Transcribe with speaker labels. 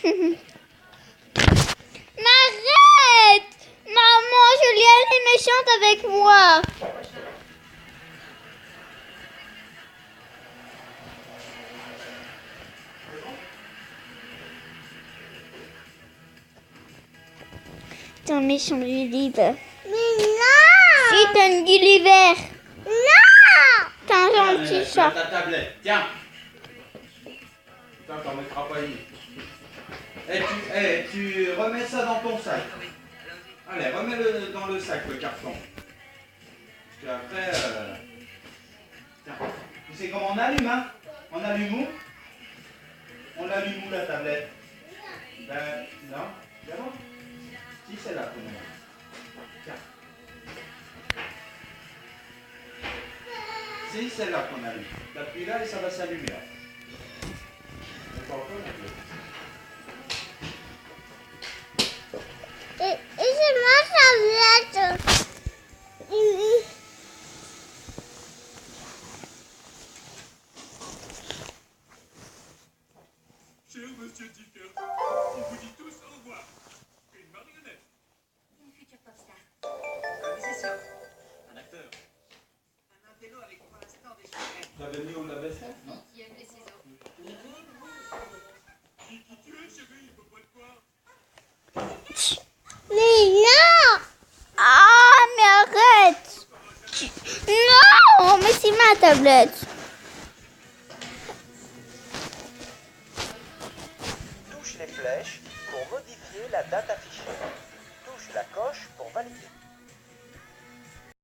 Speaker 1: M'arrête! Maman, Julienne est méchante avec moi. T'es un méchant Gulliver.
Speaker 2: Mais non!
Speaker 1: Si, t'es un Gulliver.
Speaker 2: Non!
Speaker 1: T'es un gentil chat.
Speaker 3: Ta tablette, tiens. Putain, t'en mettras pas une. Tu remets ça dans ton sac. Allez, remets-le dans le sac, le carton. Parce qu'après, tiens, tu sais comment on allume, hein? On allume où? On l'allume où, la tablette? Ben, non, d'abord. Si, c'est là qu'on allume. Tiens. Si, c'est là qu'on allume. T'appuies là et ça va s'allumer là.
Speaker 2: Et c'est ma tablette.
Speaker 4: Cher monsieur Dicker, on vous dit tous au revoir. Une marionnette.
Speaker 5: Une future pop star.
Speaker 4: Un musicien. Un acteur. Un intello avec pour l'instant des secrets.
Speaker 3: T'avais mis où la vaisselle? Non.
Speaker 5: Qui aime les ciseaux.
Speaker 4: Qui tu es, chérie? Il faut pas de quoi?
Speaker 2: Mais non!
Speaker 1: Ah, mais arrête. Non, mais c'est ma tablette.
Speaker 6: Touche les flèches pour modifier la date affichée.